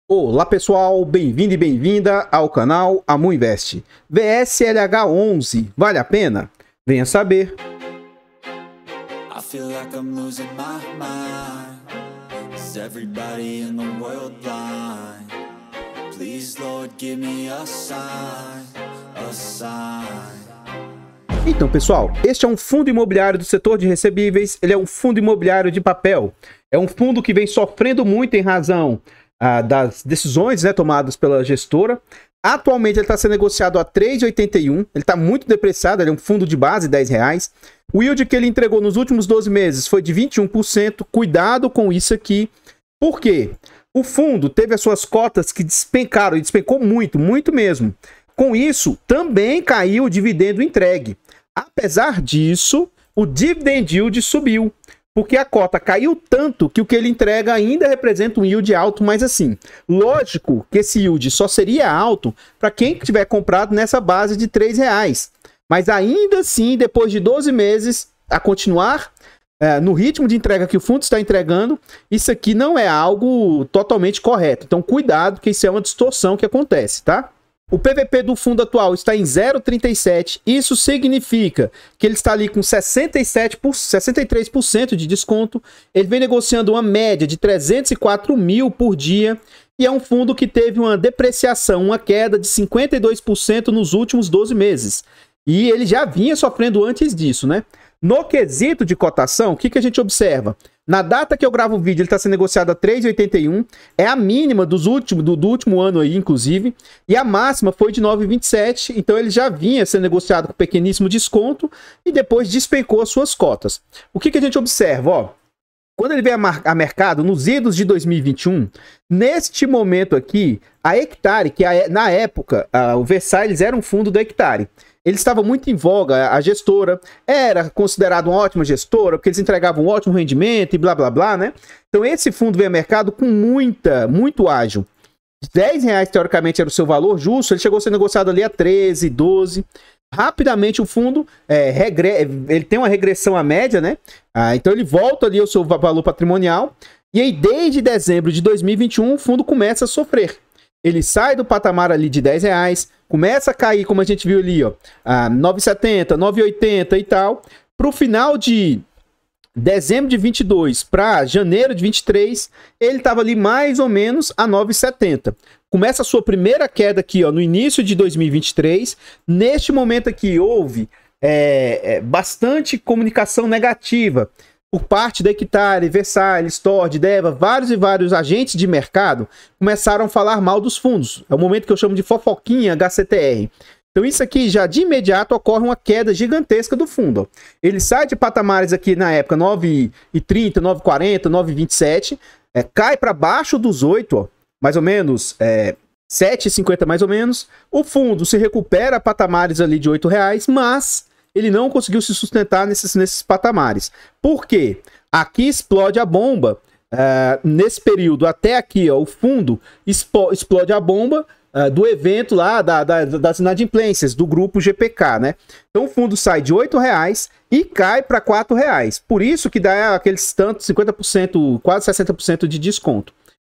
Olá pessoal, bem-vindo e bem-vinda ao canal AmuInvest. VSLH11, vale a pena? Venha saber. I feel like I'm losing my mind. Is everybody in the world blind? Please, Lord, give me a sign, a sign. Então pessoal, este é um fundo imobiliário do setor de recebíveis, ele é um fundo imobiliário de papel. É um fundo que vem sofrendo muito em razão das decisões tomadas pela gestora. Atualmente ele está sendo negociado a R$ 3,81, ele está muito depreciado, ele é um fundo de base, R$10. O yield que ele entregou nos últimos 12 meses foi de 21%, cuidado com isso aqui. Por quê? O fundo teve as suas cotas que despencaram, e despencou muito, muito mesmo. Com isso, também caiu o dividendo entregue. Apesar disso, o dividend yield subiu, porque a cota caiu tanto que o que ele entrega ainda representa um yield alto, mas assim, lógico que esse yield só seria alto para quem tiver comprado nessa base de R$3. Mas ainda assim, depois de 12 meses, a continuar no ritmo de entrega que o fundo está entregando, isso aqui não é algo totalmente correto. Então cuidado, que isso é uma distorção que acontece, tá? O PVP do fundo atual está em 0,37, isso significa que ele está ali com 63% de desconto, ele vem negociando uma média de 304 mil por dia, e é um fundo que teve uma depreciação, uma queda de 52% nos últimos 12 meses, e ele já vinha sofrendo antes disso, né? No quesito de cotação, o que a gente observa? Na data que eu gravo o vídeo, ele está sendo negociado a R$ 3,81. É a mínima do último ano aí, inclusive. E a máxima foi de 9,27. Então ele já vinha sendo negociado com pequeníssimo desconto e depois despencou as suas cotas. O que a gente observa? Ó, quando ele veio a mercado, nos idos de 2021, neste momento aqui, a Hectare, que na época o Versailles era um fundo da Hectare, ele estava muito em voga, a gestora era considerada uma ótima gestora, porque eles entregavam um ótimo rendimento e blá blá blá, né? Então esse fundo veio ao mercado com muito ágil. R$10 teoricamente era o seu valor justo, ele chegou a ser negociado ali a 13, 12. Rapidamente o fundo ele tem uma regressão à média, né? Então ele volta ali ao seu valor patrimonial. E aí desde dezembro de 2021 o fundo começa a sofrer. Ele sai do patamar ali de R$10, começa a cair, como a gente viu ali, ó, 9,70, 9,80 e tal. Para o final de dezembro de 22 para janeiro de 23, ele estava ali mais ou menos a 9,70. Começa a sua primeira queda aqui, ó, no início de 2023. Neste momento aqui houve bastante comunicação negativa por parte da Hectare, Versailles, Stord, Deva, vários e vários agentes de mercado começaram a falar mal dos fundos. É o momento que eu chamo de fofoquinha HCTR. Então isso aqui já de imediato ocorre uma queda gigantesca do fundo. Ele sai de patamares aqui na época 9,30, 9,40, 9,27, cai para baixo dos 8, ó, mais ou menos 7,50 mais ou menos. O fundo se recupera a patamares ali de R$8, mas ele não conseguiu se sustentar nesses patamares. Por quê? Aqui explode a bomba. Nesse período até aqui, ó, o fundo explode a bomba do evento lá das inadimplências, do grupo GPK, né? Então o fundo sai de R$8 e cai para R$4. Por isso que dá aqueles tantos 50%, quase 60% de desconto.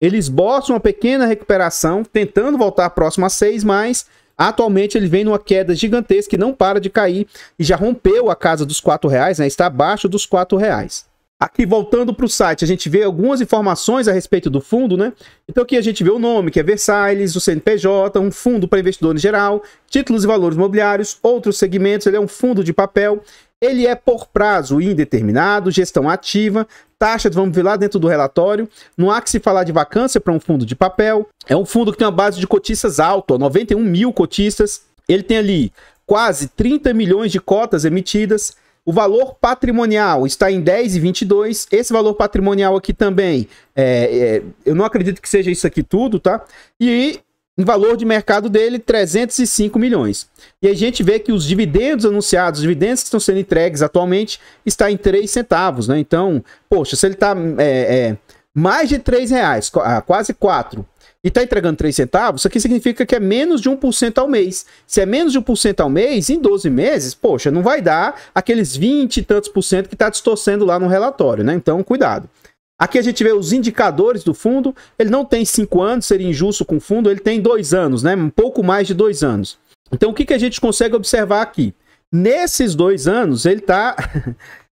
Eles esboçam uma pequena recuperação, tentando voltar próximo a 6, mas atualmente ele vem numa queda gigantesca que não para de cair e já rompeu a casa dos R$4, né? Está abaixo dos R$4. Aqui voltando para o site, a gente vê algumas informações a respeito do fundo, né? Então aqui a gente vê o nome, que é Versailles, o CNPJ, um fundo para investidor em geral, títulos e valores imobiliários, outros segmentos, ele é um fundo de papel, ele é por prazo indeterminado, gestão ativa, taxas, vamos ver lá dentro do relatório, não há que se falar de vacância para um fundo de papel, é um fundo que tem uma base de cotistas alta, 91 mil cotistas, ele tem ali quase 30 milhões de cotas emitidas. O valor patrimonial está em 10,22. Esse valor patrimonial aqui também, eu não acredito que seja isso aqui tudo, tá? E em valor de mercado dele, 305 milhões. E a gente vê que os dividendos anunciados, os dividendos que estão sendo entregues atualmente, está em 3 centavos, né? Então, poxa, se ele está mais de R$3, quase 4, e está entregando 3 centavos, isso aqui significa que é menos de 1% ao mês. Se é menos de 1% ao mês, em 12 meses, poxa, não vai dar aqueles 20 e tantos % que está distorcendo lá no relatório, né? Então, cuidado. Aqui a gente vê os indicadores do fundo. Ele não tem 5 anos, seria injusto com o fundo. Ele tem 2 anos, né? Um pouco mais de 2 anos. Então, o que a gente consegue observar aqui? Nesses 2 anos, ele está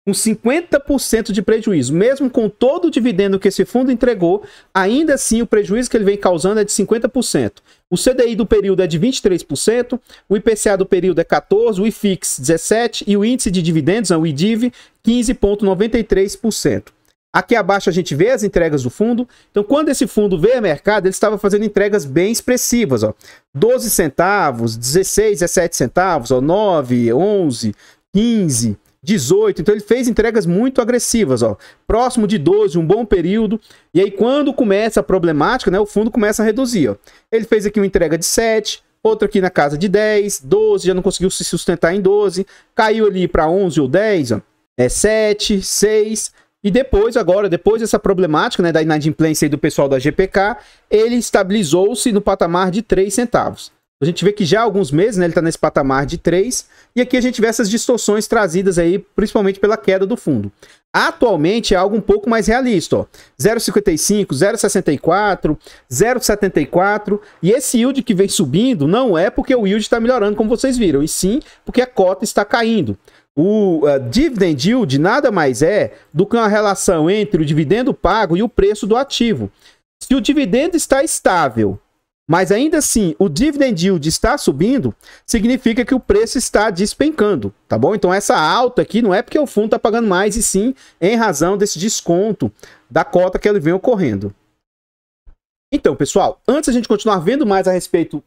com 50% de prejuízo. Mesmo com todo o dividendo que esse fundo entregou, ainda assim o prejuízo que ele vem causando é de 50%. O CDI do período é de 23%, o IPCA do período é 14%, o IFIX 17% e o índice de dividendos, o IDIV, 15,93%. Aqui abaixo a gente vê as entregas do fundo. Então, quando esse fundo veio ao mercado, ele estava fazendo entregas bem expressivas, ó. 12 centavos, 16, 17 centavos, ó, 9, 11, 15, 18. Então, ele fez entregas muito agressivas, ó. Próximo de 12, um bom período. E aí, quando começa a problemática, né, o fundo começa a reduzir, ó. Ele fez aqui uma entrega de 7, outra aqui na casa de 10, 12, já não conseguiu se sustentar em 12, caiu ali para 11 ou 10, ó. 7, 6... E depois, depois dessa problemática, né, da inadimplência aí do pessoal da GPK, ele estabilizou-se no patamar de 3 centavos. A gente vê que já há alguns meses, né, ele está nesse patamar de 3, e aqui a gente vê essas distorções trazidas aí, principalmente pela queda do fundo. Atualmente é algo um pouco mais realista, ó. 0,55, 0,64, 0,74, e esse yield que vem subindo não é porque o yield está melhorando, como vocês viram, e sim porque a cota está caindo. O dividend yield nada mais é do que uma relação entre o dividendo pago e o preço do ativo. Se o dividendo está estável, mas ainda assim o dividend yield está subindo, significa que o preço está despencando, tá bom? Então essa alta aqui não é porque o fundo está pagando mais, e sim em razão desse desconto da cota que ele vem ocorrendo. Então, pessoal, antes a gente continuar vendo mais a respeito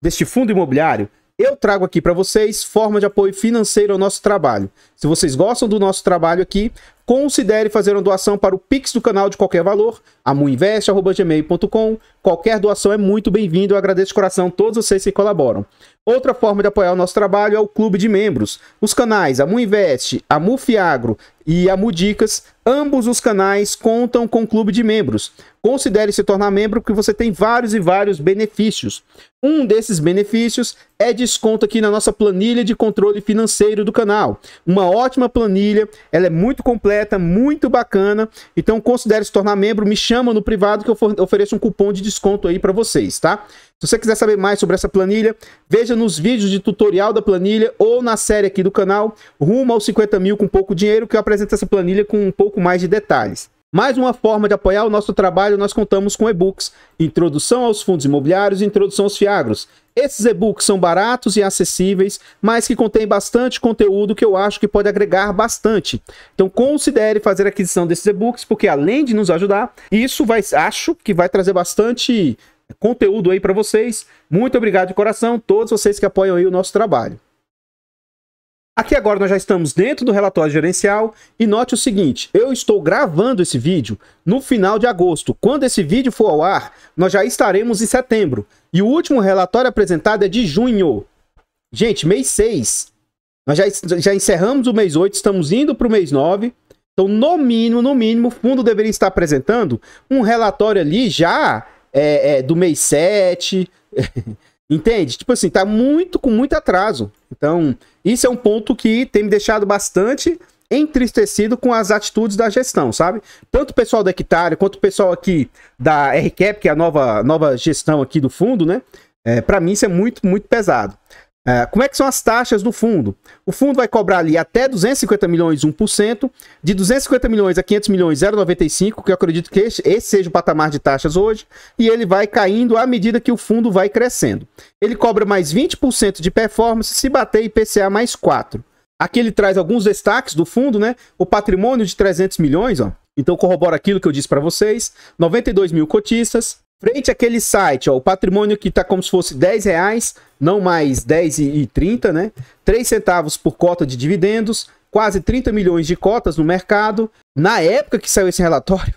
deste fundo imobiliário, eu trago aqui para vocês forma de apoio financeiro ao nosso trabalho. Se vocês gostam do nosso trabalho aqui, considere fazer uma doação para o Pix do canal de qualquer valor, amuinvest@gmail.com. Qualquer doação é muito bem-vindo, eu agradeço de coração todos vocês que colaboram. Outra forma de apoiar o nosso trabalho é o clube de membros. Os canais Amuinvest, Amufiagro e Amudicas, ambos os canais contam com clube de membros. Considere se tornar membro porque você tem vários e vários benefícios. Um desses benefícios é desconto aqui na nossa planilha de controle financeiro do canal. Uma ótima planilha, ela é muito completa, muito bacana. Então considere se tornar membro, me chama no privado que eu ofereço um cupom de desconto aí para vocês, tá? Se você quiser saber mais sobre essa planilha, veja nos vídeos de tutorial da planilha ou na série aqui do canal, rumo aos 50 mil com pouco dinheiro, que eu apresento essa planilha com um pouco mais de detalhes. Mais uma forma de apoiar o nosso trabalho, nós contamos com e-books, Introdução aos Fundos Imobiliários e Introdução aos Fiagros. Esses e-books são baratos e acessíveis, mas que contêm bastante conteúdo que eu acho que pode agregar bastante. Então considere fazer a aquisição desses e-books, porque além de nos ajudar, acho que vai trazer bastante conteúdo aí para vocês. Muito obrigado de coração, todos vocês que apoiam aí o nosso trabalho. Aqui agora nós já estamos dentro do relatório gerencial e note o seguinte, eu estou gravando esse vídeo no final de agosto. Quando esse vídeo for ao ar, nós já estaremos em setembro. E o último relatório apresentado é de junho. Gente, mês 6. Nós já encerramos o mês 8, estamos indo para o mês 9. Então, no mínimo, o fundo deveria estar apresentando um relatório ali já do mês 7... Entende? Tipo assim, tá com muito atraso. Então, isso é um ponto que tem me deixado bastante entristecido com as atitudes da gestão, sabe? Tanto o pessoal da Hectare, quanto o pessoal aqui da RCap, que é a nova gestão aqui do fundo, né? Para mim isso é muito, muito pesado. Como é que são as taxas do fundo? O fundo vai cobrar ali até 250 milhões 1%, de 250 milhões a 500 milhões 0,95%, que eu acredito que esse seja o patamar de taxas hoje, e ele vai caindo à medida que o fundo vai crescendo. Ele cobra mais 20% de performance se bater IPCA mais 4%. Aqui ele traz alguns destaques do fundo, né? O patrimônio de 300 milhões, ó. Então corrobora aquilo que eu disse para vocês, 92 mil cotistas. Frente àquele site, ó, o patrimônio que está como se fosse R$10, não mais R$10,30, né? 3 centavos por cota de dividendos, quase 30 milhões de cotas no mercado. Na época que saiu esse relatório,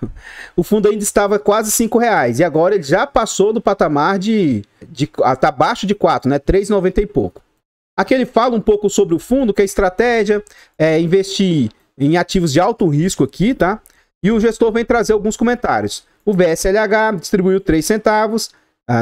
o fundo ainda estava quase R$5, e agora ele já passou do patamar tá abaixo de 4, né? 3,90 e pouco. Aqui ele fala um pouco sobre o fundo, que a estratégia é investir em ativos de alto risco aqui, tá? E o gestor vem trazer alguns comentários. O VSLH distribuiu 3 centavos,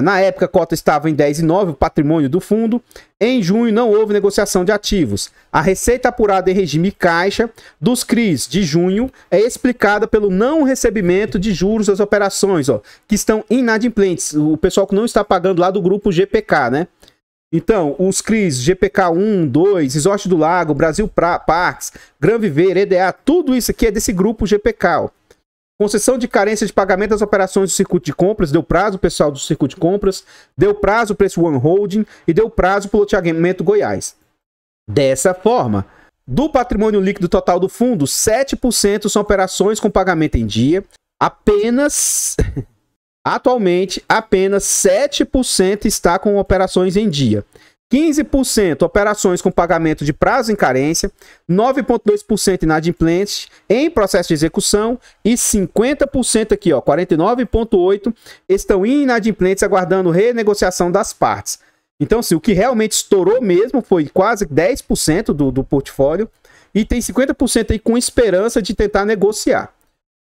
Na época, a cota estava em 10,9, o patrimônio do fundo. Em junho, não houve negociação de ativos. A receita apurada em regime caixa dos CRIs de junho é explicada pelo não recebimento de juros das operações, ó, que estão inadimplentes. O pessoal que não está pagando lá do grupo GPK, né? Então, os CRIs GPK 1, 2, Resort do Lago, Brasil Parques, Gran Viver, EDA, tudo isso aqui é desse grupo GPK, ó. Concessão de carência de pagamento das operações do circuito de compras, deu prazo o pessoal do circuito de compras, deu prazo para esse One Holding e deu prazo para o loteamento Goiás. Dessa forma, do patrimônio líquido total do fundo, 7% são operações com pagamento em dia, atualmente, apenas 7% está com operações em dia. 15% operações com pagamento de prazo em carência, 9,2% inadimplentes em processo de execução e 50% aqui, ó, 49,8% estão inadimplentes aguardando renegociação das partes. Então, assim, o que realmente estourou mesmo foi quase 10% do portfólio e tem 50% aí com esperança de tentar negociar.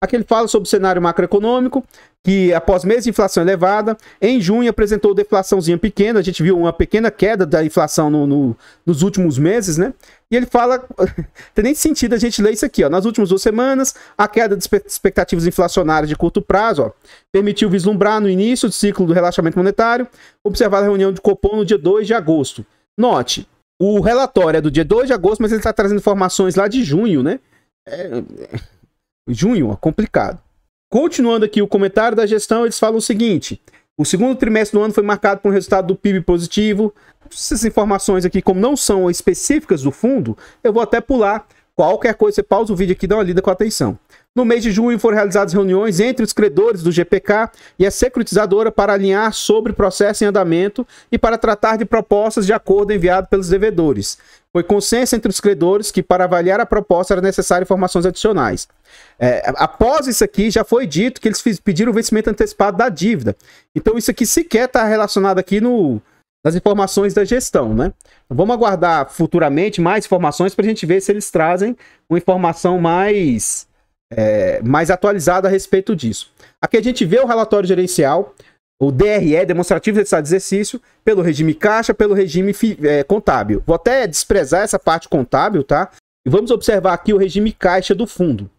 Aqui ele fala sobre o cenário macroeconômico, que após meses de inflação elevada, em junho apresentou deflaçãozinha pequena, a gente viu uma pequena queda da inflação nos últimos meses, né? E ele fala, tem nem sentido a gente ler isso aqui, ó. Nas últimas 2 semanas, a queda de expectativas inflacionárias de curto prazo, ó, permitiu vislumbrar no início do ciclo do relaxamento monetário, observada a reunião de Copom no dia 2 de agosto. Note, o relatório é do dia 2 de agosto, mas ele está trazendo informações lá de junho, né? Junho, ó, complicado. Continuando aqui o comentário da gestão, eles falam o seguinte: o segundo trimestre do ano foi marcado por um resultado do PIB positivo. Essas informações aqui, como não são específicas do fundo, eu vou até pular. Qualquer coisa, você pausa o vídeo aqui e dá uma lida com atenção. No mês de junho foram realizadas reuniões entre os credores do GPK e a securitizadora para alinhar sobre o processo em andamento e para tratar de propostas de acordo enviado pelos devedores. Foi consenso entre os credores que para avaliar a proposta era necessário informações adicionais. Após isso aqui, já foi dito que eles pediram o vencimento antecipado da dívida. Então isso aqui sequer está relacionado aqui nas informações da gestão, né? Vamos aguardar futuramente mais informações para a gente ver se eles trazem uma informação mais atualizada a respeito disso. Aqui a gente vê o relatório gerencial, o DRE, demonstrativo de estado de exercício, pelo regime caixa, pelo regime contábil. Vou até desprezar essa parte contábil, tá? E vamos observar aqui o regime caixa do fundo.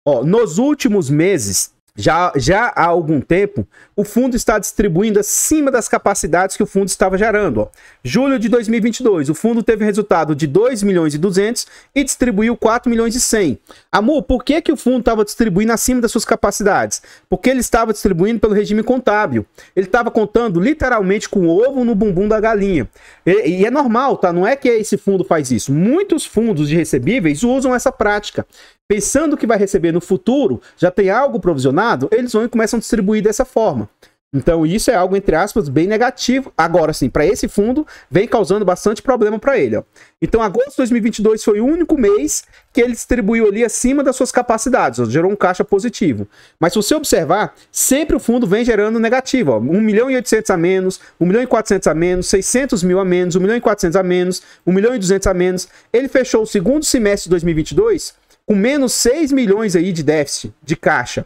Ó, nos últimos meses, já há algum tempo, o fundo está distribuindo acima das capacidades que o fundo estava gerando. Ó. Julho de 2022, o fundo teve resultado de 2 milhões e 200 e distribuiu 4 milhões e 100. Amor, por que o fundo estava distribuindo acima das suas capacidades? Porque ele estava distribuindo pelo regime contábil. Ele estava contando literalmente com o ovo no bumbum da galinha. E é normal, tá? Não é que esse fundo faz isso. Muitos fundos de recebíveis usam essa prática. Pensando que vai receber no futuro, já tem algo provisionado, eles vão e começam a distribuir dessa forma. Então isso é algo, entre aspas, bem negativo. Agora sim, para esse fundo, vem causando bastante problema para ele. Ó. Então agosto de 2022 foi o único mês que ele distribuiu ali acima das suas capacidades, ó, gerou um caixa positivo. Mas se você observar, sempre o fundo vem gerando negativo. Ó, 1 milhão e 800 a menos, 1 milhão e 400 a menos, 600 mil a menos, 1 milhão e 400 a menos, 1 milhão e 200 a menos. Ele fechou o segundo semestre de 2022 com menos 6 milhões aí de déficit de caixa.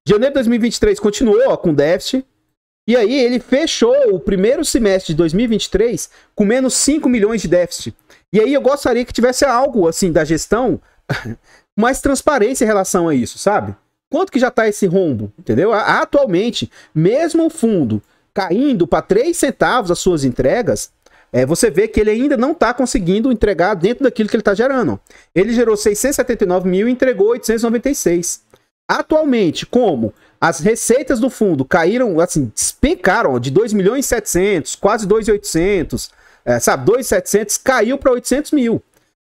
Janeiro de 2023 continuou com déficit. E aí ele fechou o primeiro semestre de 2023 com menos 5 milhões de déficit. E aí eu gostaria que tivesse algo assim da gestão, mais transparência em relação a isso, sabe? Quanto que já está esse rombo, entendeu? Atualmente, mesmo o fundo caindo para 3 centavos as suas entregas, você vê que ele ainda não está conseguindo entregar dentro daquilo que ele está gerando. Ele gerou 679 mil e entregou 896. Atualmente, como as receitas do fundo caíram, assim, despencaram de 2 milhões e 700, quase 2.800, sabe, 2.700, caiu para 800 mil.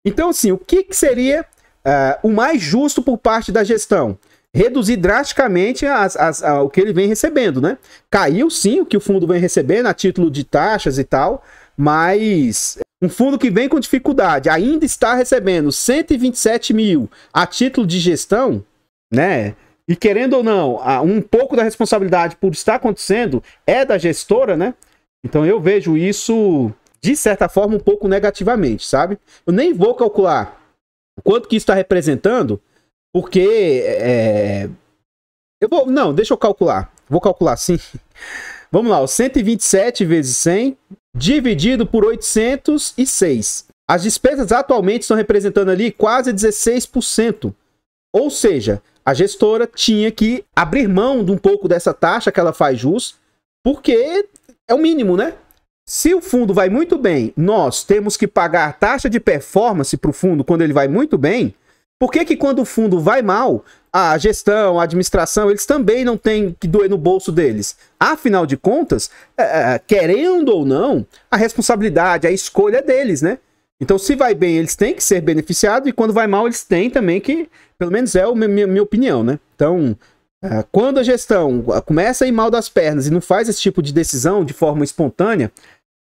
Então, assim, o que seria o mais justo por parte da gestão? Reduzir drasticamente o que ele vem recebendo, né? Caiu sim o que o fundo vem recebendo a título de taxas e tal, mas um fundo que vem com dificuldade ainda está recebendo 127 mil a título de gestão, né? E querendo ou não, um pouco da responsabilidade por estar acontecendo é da gestora, né? Então eu vejo isso, de certa forma, um pouco negativamente, sabe? Eu nem vou calcular o quanto que isso está representando, porque... Não, deixa eu calcular. Vou calcular sim. Vamos lá, 127 vezes 100 dividido por 806. As despesas atualmente estão representando ali quase 16%. Ou seja, a gestora tinha que abrir mão de um pouco dessa taxa que ela faz jus, porque é o mínimo, né? Se o fundo vai muito bem, nós temos que pagar taxa de performance para o fundo quando ele vai muito bem. Por que que quando o fundo vai mal, a gestão, a administração, eles também não têm que doer no bolso deles? Afinal de contas, querendo ou não, a responsabilidade, a escolha é deles, né? Então, se vai bem, eles têm que ser beneficiados, e quando vai mal, eles têm também que, pelo menos é a minha opinião, né? Então, quando a gestão começa a ir mal das pernas e não faz esse tipo de decisão de forma espontânea,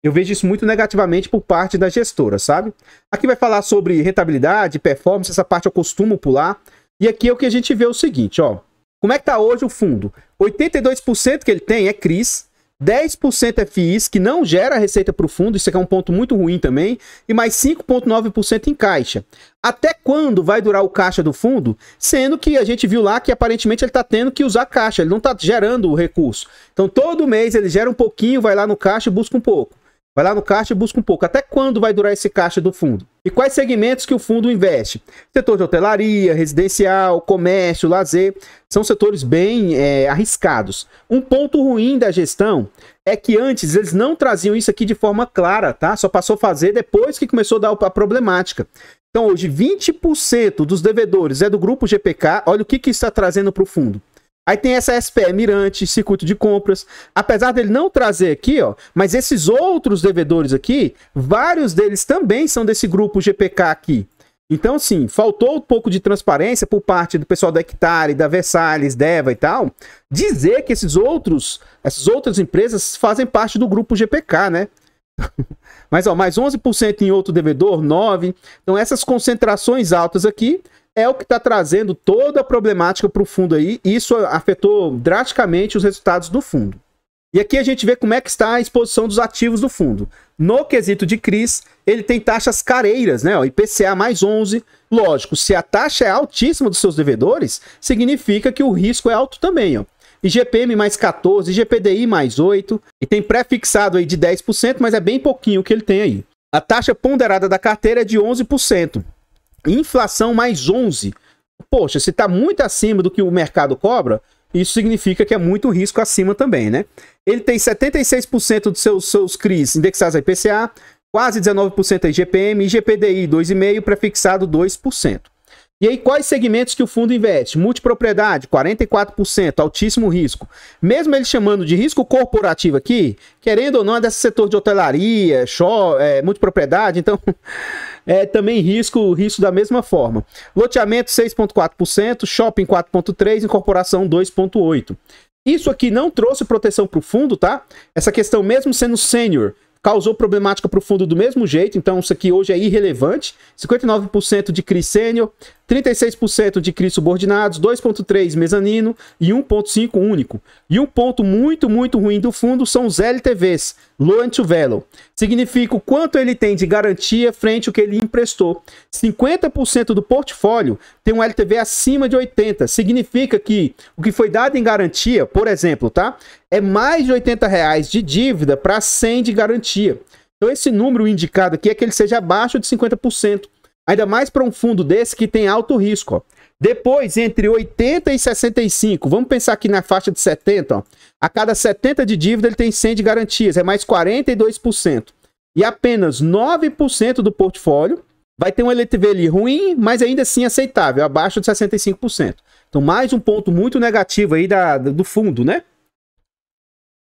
eu vejo isso muito negativamente por parte da gestora, sabe? Aqui vai falar sobre rentabilidade, performance, essa parte eu costumo pular. E aqui é o que a gente vê o seguinte, ó. Como é que tá hoje o fundo? 82% que ele tem é CRIs, 10% é FIIs, que não gera receita para o fundo, isso aqui é um ponto muito ruim também, e mais 5,9% em caixa. Até quando vai durar o caixa do fundo? Sendo que a gente viu lá que aparentemente ele está tendo que usar caixa, ele não está gerando o recurso. Então todo mês ele gera um pouquinho, vai lá no caixa e busca um pouco. Vai lá no caixa e busca um pouco. Até quando vai durar esse caixa do fundo? E quais segmentos que o fundo investe? Setor de hotelaria, residencial, comércio, lazer. São setores bem arriscados. Um ponto ruim da gestão é que antes eles não traziam isso aqui de forma clara, tá? Só passou a fazer depois que começou a dar a problemática. Então hoje 20% dos devedores é do grupo GPK. Olha o que está trazendo para o fundo. Aí tem essa SPE Mirante, circuito de compras. Apesar dele não trazer aqui, ó, mas esses outros devedores aqui, vários deles também são desse grupo GPK aqui. Então, assim, faltou um pouco de transparência por parte do pessoal da Hectare, da Versalhes, Deva e tal, dizer que essas outras empresas fazem parte do grupo GPK, né? Mas, ó, mais 11% em outro devedor, 9%. Então, essas concentrações altas aqui é o que está trazendo toda a problemática para o fundo aí. E isso afetou drasticamente os resultados do fundo. E aqui a gente vê como é que está a exposição dos ativos do fundo. No quesito de CRIs, ele tem taxas careiras, né? Ó, IPCA mais 11. Lógico, se a taxa é altíssima dos seus devedores, significa que o risco é alto também, ó. IGPM mais 14, IGPDI mais 8. E tem pré-fixado aí de 10%, mas é bem pouquinho o que ele tem aí. A taxa ponderada da carteira é de 11%. Inflação mais 11. Poxa, se está muito acima do que o mercado cobra, isso significa que é muito risco acima também, né? Ele tem 76% dos seus CRIs indexados a IPCA, quase 19% a IGPM, IGPDI 2,5%, prefixado 2%. E aí, quais segmentos que o fundo investe? Multipropriedade, 44%, altíssimo risco. Mesmo ele chamando de risco corporativo aqui, querendo ou não, é desse setor de hotelaria, multipropriedade, então é também risco da mesma forma. Loteamento, 6,4%, shopping, 4,3%, incorporação, 2,8%. Isso aqui não trouxe proteção para o fundo, tá? Essa questão, mesmo sendo sênior, causou problemática para o fundo do mesmo jeito, então isso aqui hoje é irrelevante. 59% de CRI sênior, 36% de CRI subordinados, 2,3% mezanino e 1,5% único. E um ponto muito, muito ruim do fundo são os LTVs, Loan to Value. Significa o quanto ele tem de garantia frente ao que ele emprestou. 50% do portfólio tem um LTV acima de 80%. Significa que o que foi dado em garantia, por exemplo, tá? É mais de R$80 de dívida para 100 de garantia. Então esse número indicado aqui é que ele seja abaixo de 50%. Ainda mais para um fundo desse que tem alto risco. Ó. Depois, entre 80 e 65, vamos pensar aqui na faixa de 70, ó. A cada 70 de dívida ele tem 100 de garantias, é mais 42%. E apenas 9% do portfólio vai ter um LTV ali ruim, mas ainda assim aceitável, abaixo de 65%. Então mais um ponto muito negativo aí do fundo, né?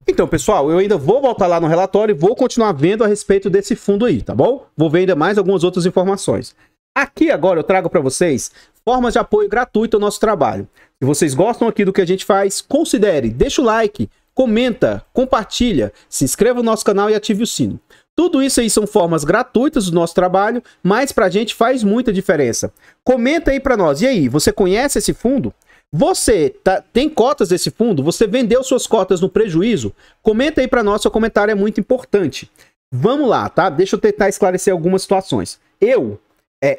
Então, pessoal, eu ainda vou voltar lá no relatório e vou continuar vendo a respeito desse fundo aí, tá bom? Vou ver ainda mais algumas outras informações. Aqui agora eu trago para vocês formas de apoio gratuito ao nosso trabalho. Se vocês gostam aqui do que a gente faz, considere, deixa o like, comenta, compartilha, se inscreva no nosso canal e ative o sino. Tudo isso aí são formas gratuitas do nosso trabalho, mas pra gente faz muita diferença. Comenta aí pra nós. E aí, você conhece esse fundo? Você tem cotas desse fundo? Você vendeu suas cotas no prejuízo? Comenta aí para nós, seu comentário é muito importante. Vamos lá, tá? Deixa eu tentar esclarecer algumas situações. Eu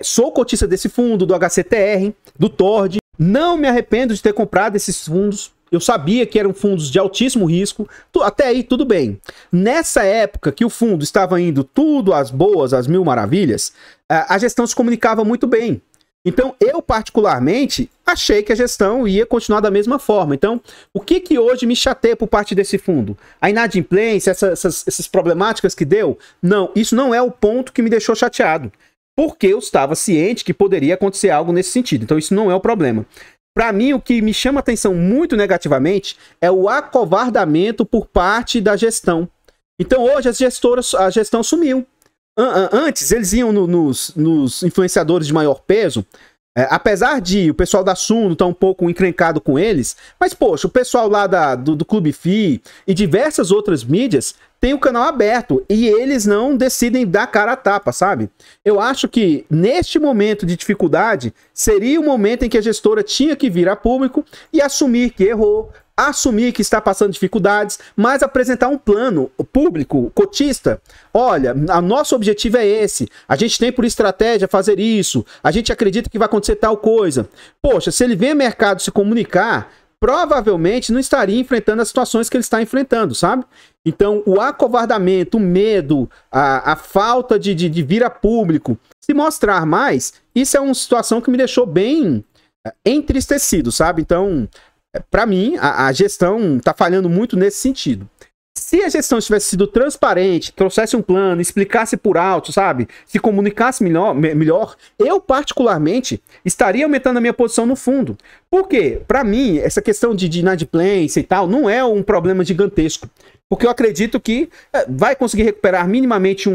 sou cotista desse fundo, do HCTR, do TORD. Não me arrependo de ter comprado esses fundos. eu sabia que eram fundos de altíssimo risco, até aí tudo bem. Nessa época que o fundo estava indo tudo às boas, às mil maravilhas, a gestão se comunicava muito bem. Então, eu particularmente achei que a gestão ia continuar da mesma forma. Então, o que hoje me chateia por parte desse fundo? A inadimplência, essas problemáticas que deu? Não, isso não é o ponto que me deixou chateado. Porque eu estava ciente que poderia acontecer algo nesse sentido. Então, isso não é o problema. Para mim, o que me chama atenção muito negativamente é o acovardamento por parte da gestão. Então, hoje a gestão sumiu. Antes, eles iam nos influenciadores de maior peso, apesar de o pessoal da Suno estar um pouco encrencado com eles, mas, poxa, o pessoal lá do Clube FI e diversas outras mídias tem o canal aberto e eles não decidem dar cara a tapa, sabe? Eu acho que neste momento de dificuldade seria o momento em que a gestora tinha que vir a público e assumir que errou, assumir que está passando dificuldades, mas apresentar um plano público, cotista. Olha, o nosso objetivo é esse, a gente tem por estratégia fazer isso, a gente acredita que vai acontecer tal coisa. Poxa, se ele vem ao mercado se comunicar, provavelmente não estaria enfrentando as situações que ele está enfrentando, sabe? Então, o acovardamento, o medo, a falta de vir a público, se mostrar mais, isso é uma situação que me deixou bem entristecido, sabe? Então, para mim, a gestão está falhando muito nesse sentido. Se a gestão tivesse sido transparente, trouxesse um plano, explicasse por alto, sabe? Se comunicasse melhor, eu particularmente estaria aumentando a minha posição no fundo. Por quê? Para mim, essa questão de inadimplência e tal não é um problema gigantesco. Porque eu acredito que vai conseguir recuperar minimamente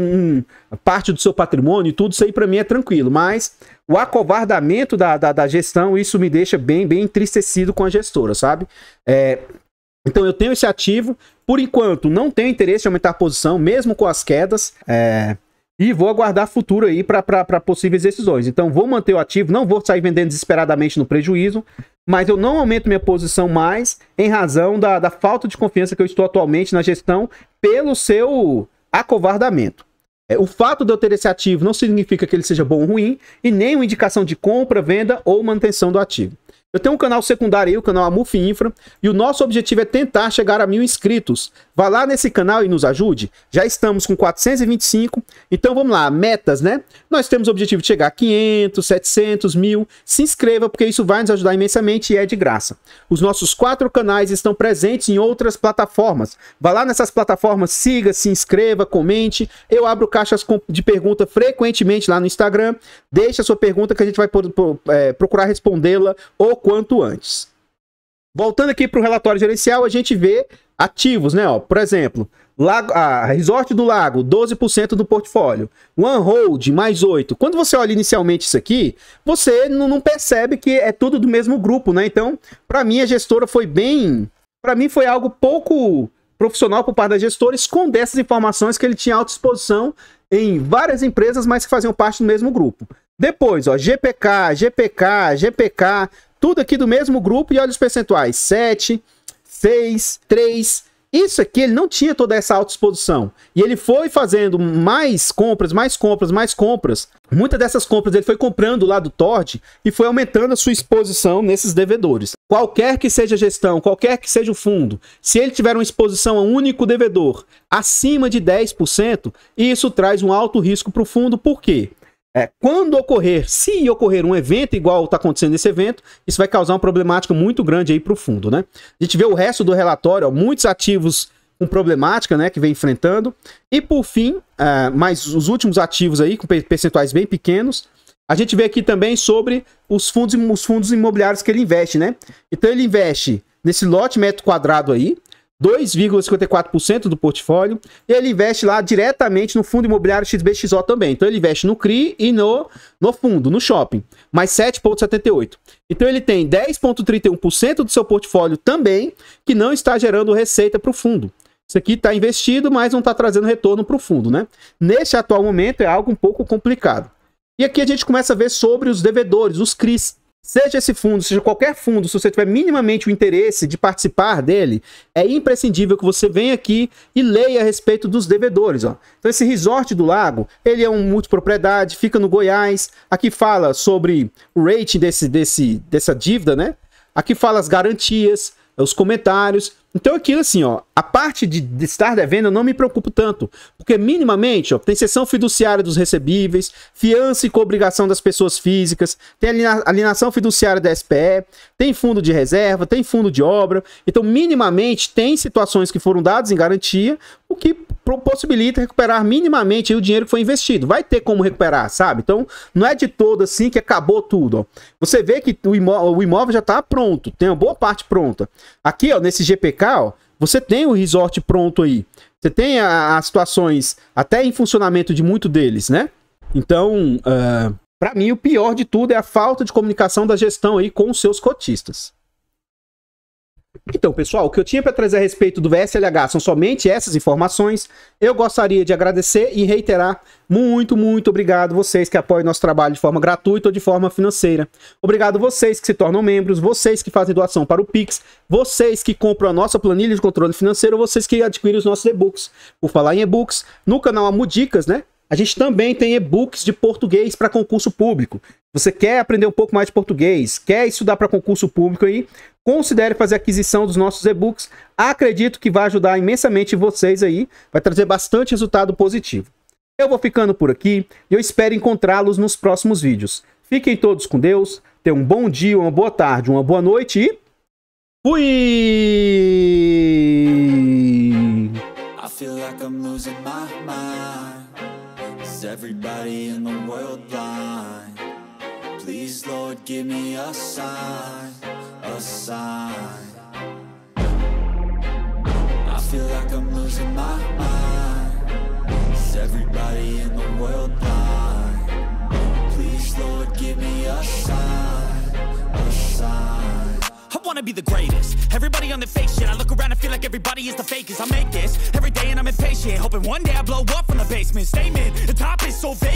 parte do seu patrimônio e tudo, isso aí para mim é tranquilo. Mas o acovardamento da gestão, isso me deixa bem entristecido com a gestora, sabe? Então eu tenho esse ativo, por enquanto não tenho interesse em aumentar a posição, mesmo com as quedas, e vou aguardar futuro aí para possíveis decisões. Então vou manter o ativo, não vou sair vendendo desesperadamente no prejuízo, mas eu não aumento minha posição mais em razão da falta de confiança que eu estou atualmente na gestão pelo seu acovardamento. O fato de eu ter esse ativo não significa que ele seja bom ou ruim, e nem uma indicação de compra, venda ou manutenção do ativo. Eu tenho um canal secundário aí, o canal Amuf Infra, e o nosso objetivo é tentar chegar a 1000 inscritos. Vá lá nesse canal e nos ajude. Já estamos com 425, então vamos lá, metas, né? Nós temos o objetivo de chegar a 500, 700, 1000. Se inscreva, porque isso vai nos ajudar imensamente e é de graça. Os nossos 4 canais estão presentes em outras plataformas. Vá lá nessas plataformas, siga, se inscreva, comente. Eu abro caixas de pergunta frequentemente lá no Instagram. Deixe a sua pergunta que a gente vai procurar respondê-la ou quanto antes. Voltando aqui para o relatório gerencial, a gente vê ativos, né? Ó, por exemplo, Resort do Lago, 12% do portfólio. OneHold, mais 8%. Quando você olha inicialmente isso aqui, você não percebe que é tudo do mesmo grupo, né? Então, para mim, a gestora foi bem... Para mim, foi algo pouco profissional por parte da gestora esconder essas informações que ele tinha alta exposição em várias empresas, mas que faziam parte do mesmo grupo. Depois, ó, GPK, tudo aqui do mesmo grupo, e olha os percentuais, 7, 6, 3. Isso aqui ele não tinha toda essa alta exposição. E ele foi fazendo mais compras. Muitas dessas compras ele foi comprando lá do Tord e foi aumentando a sua exposição nesses devedores. Qualquer que seja a gestão, qualquer que seja o fundo, se ele tiver uma exposição a um único devedor acima de 10%, isso traz um alto risco para o fundo. Por quê? Se ocorrer um evento igual está acontecendo nesse evento, isso vai causar uma problemática muito grande aí para o fundo, né? A gente vê o resto do relatório, ó, muitos ativos com problemática, né, que vem enfrentando. E por fim, mais os últimos ativos aí com percentuais bem pequenos. A gente vê aqui também sobre os fundos imobiliários que ele investe, né? Então ele investe nesse lote metro quadrado aí, 2,54% do portfólio, e ele investe lá diretamente no fundo imobiliário XBXO também. Então ele investe no CRI e no fundo, no shopping, mais 7,78%. Então ele tem 10,31% do seu portfólio também, que não está gerando receita para o fundo. Isso aqui está investido, mas não está trazendo retorno para o fundo, né? Neste atual momento é algo um pouco complicado. E aqui a gente começa a ver sobre os devedores, os CRIs. Seja esse fundo, seja qualquer fundo, se você tiver minimamente o interesse de participar dele, é imprescindível que você venha aqui e leia a respeito dos devedores. Ó. Então esse Resort do Lago, ele é um multipropriedade, fica no Goiás. Aqui fala sobre o rating dessa dívida, né? Aqui fala as garantias, os comentários. Então aquilo assim, ó, a parte de estar devendo eu não me preocupo tanto, porque minimamente, ó, tem cessão fiduciária dos recebíveis, fiança e cobrigação das pessoas físicas, tem alienação fiduciária da SPE, tem fundo de reserva, tem fundo de obra. Então minimamente tem situações que foram dadas em garantia, o que possibilita recuperar minimamente aí o dinheiro que foi investido. Vai ter como recuperar, sabe? Então não é de todo assim que acabou tudo, ó. Você vê que o imóvel já está pronto, tem uma boa parte pronta. Aqui, ó, nesse GPK, ó, você tem o resort pronto aí. Você tem as situações até em funcionamento de muito deles, né? Então, para mim, o pior de tudo é a falta de comunicação da gestão aí com os seus cotistas. Então, pessoal, o que eu tinha para trazer a respeito do VSLH são somente essas informações. Eu gostaria de agradecer e reiterar muito obrigado vocês que apoiam nosso trabalho de forma gratuita ou de forma financeira. Obrigado vocês que se tornam membros, vocês que fazem doação para o Pix, vocês que compram a nossa planilha de controle financeiro, vocês que adquirem os nossos e-books. Por falar em e-books, no canal Amudicas, né? A gente também tem e-books de português para concurso público. Você quer aprender um pouco mais de português, quer estudar para concurso público aí, considere fazer aquisição dos nossos e-books. Acredito que vai ajudar imensamente vocês aí, vai trazer bastante resultado positivo. Eu vou ficando por aqui e eu espero encontrá-los nos próximos vídeos. Fiquem todos com Deus, tenham um bom dia, uma boa tarde, uma boa noite e fui! I feel like I'm losing my mind. Is everybody in the world blind? Please, Lord, give me a sign, a sign. I feel like I'm losing my mind. Is everybody in the world blind? Please, Lord, give me a sign, a sign. I wanna be the greatest. Everybody on the fake shit. I look around and feel like everybody is the fakest. I make this every day and I'm impatient, hoping one day I blow up from the basement. Statement, the top is so vague.